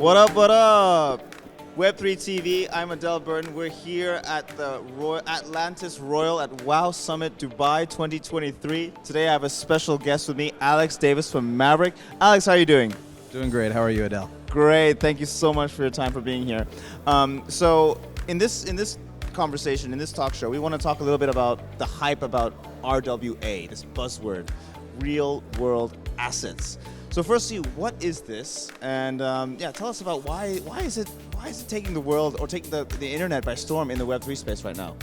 What up, what up? Web3 TV, I'm Adel Burton. We're here at the Atlantis Royal at WOW Summit Dubai 2023. Today I have a special guest with me, Alex Davis from Mavryk. Alex, how are you doing? Doing great. How are you, Adel? Great. Thank you so much for your time, for being here. So in this conversation, in this talk show, we want to talk a little bit about the hype about RWA, this buzzword, real world assets. So firstly, what is this? And tell us about why is it taking the world or taking the internet by storm in the Web3 space right now?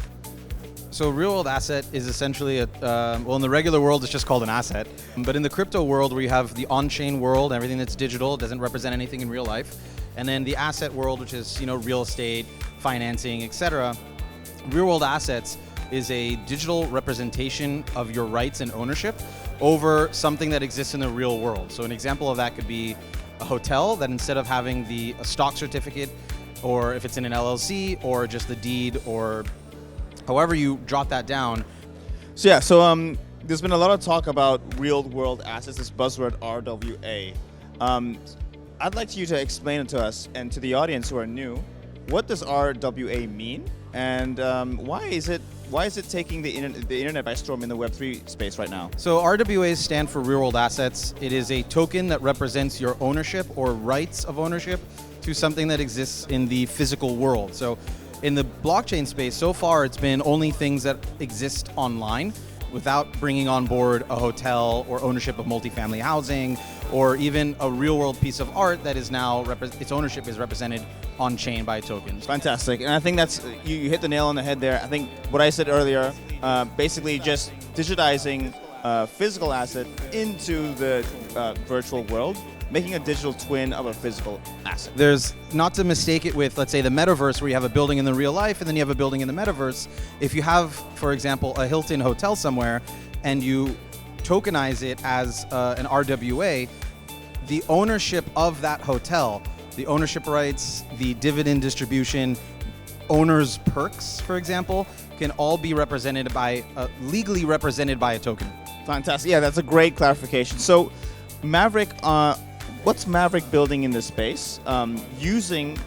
So real world asset is essentially, in the regular world, it's just called an asset. But in the crypto world, where you have the on-chain world, everything that's digital, doesn't represent anything in real life. And then the asset world, which is, real estate, financing, etc. Real world assets is a digital representation of your rights and ownership over something that exists in the real world. So an example of that could be a hotel that instead of having a stock certificate, or if it's in an LLC, or just the deed, or however you jot that down. So there's been a lot of talk about real world assets, this buzzword RWA. I'd like you to explain it to us and to the audience who are new. What does RWA mean, and why is it taking the internet by storm in the Web3 space right now? So RWAs stand for real world assets. It is a token that represents your ownership or rights of ownership to something that exists in the physical world. So in the blockchain space, so far it's been only things that exist online without bringing on board a hotel or ownership of multifamily housing, or even a real world piece of art that is now, its ownership is represented on chain by tokens. Fantastic. And I think that's, you hit the nail on the head there. I think what I said earlier, basically just digitizing physical asset into the virtual world, making a digital twin of a physical asset. There's, not to mistake it with, let's say, the Metaverse, where you have a building in the real life and then you have a building in the Metaverse. If you have, for example, a Hilton hotel somewhere and you tokenize it as an RWA, the ownership of that hotel, the ownership rights, the dividend distribution, owner's perks, for example, can all be represented by, legally represented by a token. Fantastic. Yeah, that's a great clarification. So Mavryk, what's Mavryk building in this space using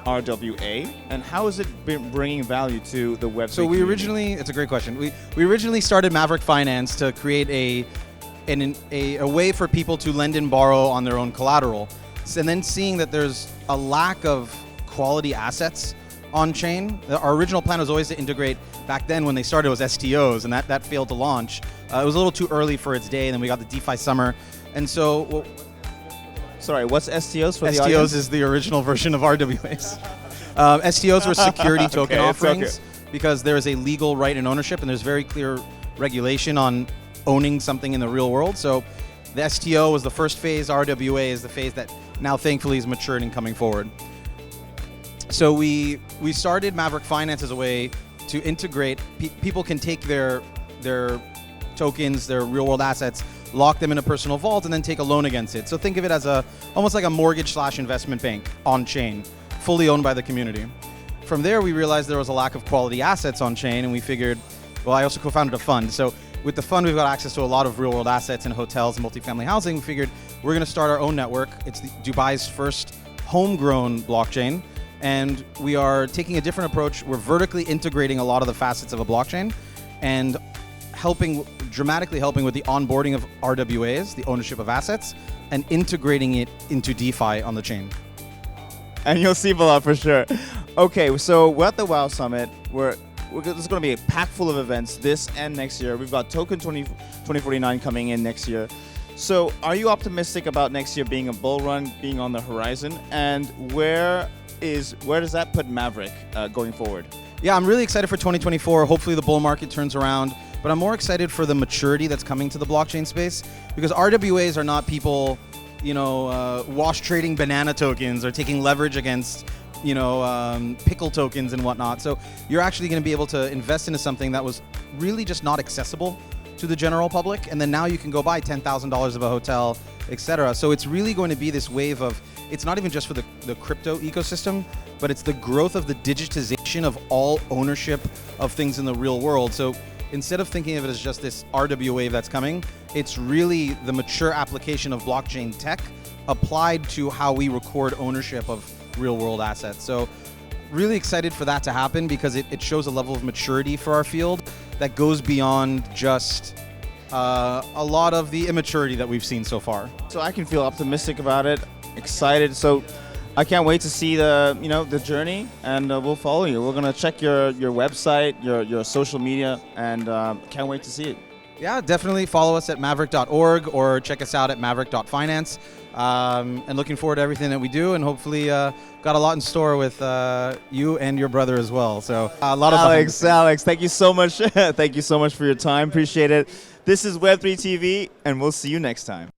RWA, and how has it been bringing value to the Web3 So it's a great question. We originally started Mavryk Finance to create a way for people to lend and borrow on their own collateral. And then seeing that there's a lack of quality assets on chain, our original plan was always to integrate, back then when they started, it was STOs, and that failed to launch. It was a little too early for its day, and then we got the DeFi summer. And so, sorry, what's STOs for the STOs audience? is the original version of RWAs. STOs were security token offerings because there is a legal right and ownership, and there's very clear regulation on owning something in the real world. So the STO was the first phase, RWA is the phase that now thankfully is matured and coming forward. So we started Mavryk Finance as a way to integrate, people can take their tokens, their real world assets, lock them in a personal vault, and then take a loan against it. So think of it as almost like a mortgage/investment bank on chain, fully owned by the community. From there, we realized there was a lack of quality assets on chain, and we figured, well, I also co-founded a fund. So with the fund, we've got access to a lot of real world assets in hotels and multifamily housing. We figured we're going to start our own network. It's Dubai's first homegrown blockchain, and we are taking a different approach. We're vertically integrating a lot of the facets of a blockchain and dramatically helping with the onboarding of RWAs, the ownership of assets, and integrating it into DeFi on the chain. And you'll see a lot for sure. Okay, so we're at the WOW Summit. There's going to be a pack full of events this and next year. We've got Token 2049 coming in next year. So are you optimistic about next year being a bull run, being on the horizon? And where does that put Mavryk going forward? Yeah, I'm really excited for 2024. Hopefully the bull market turns around. But I'm more excited for the maturity that's coming to the blockchain space, because RWAs are not people, wash trading banana tokens or taking leverage against, pickle tokens and whatnot. So you're actually going to be able to invest into something that was really just not accessible to the general public, and then now you can go buy $10,000 of a hotel, etc. So it's really going to be this wave of, it's not even just for the crypto ecosystem, but it's the growth of the digitization of all ownership of things in the real world. So instead of thinking of it as just this RWA wave that's coming, it's really the mature application of blockchain tech applied to how we record ownership of real-world assets. So really excited for that to happen because it shows a level of maturity for our field that goes beyond just a lot of the immaturity that we've seen so far. So I can feel optimistic about it, excited. So I can't wait to see the journey, and we'll follow you. We're gonna check your website, your social media, and can't wait to see it. Yeah, definitely follow us at mavryk.org or check us out at mavryk.finance. And looking forward to everything that we do, and hopefully got a lot in store with you and your brother as well. So a lot of Alex, thank you so much. Thank you so much for your time. Appreciate it. This is Web3 TV, and we'll see you next time.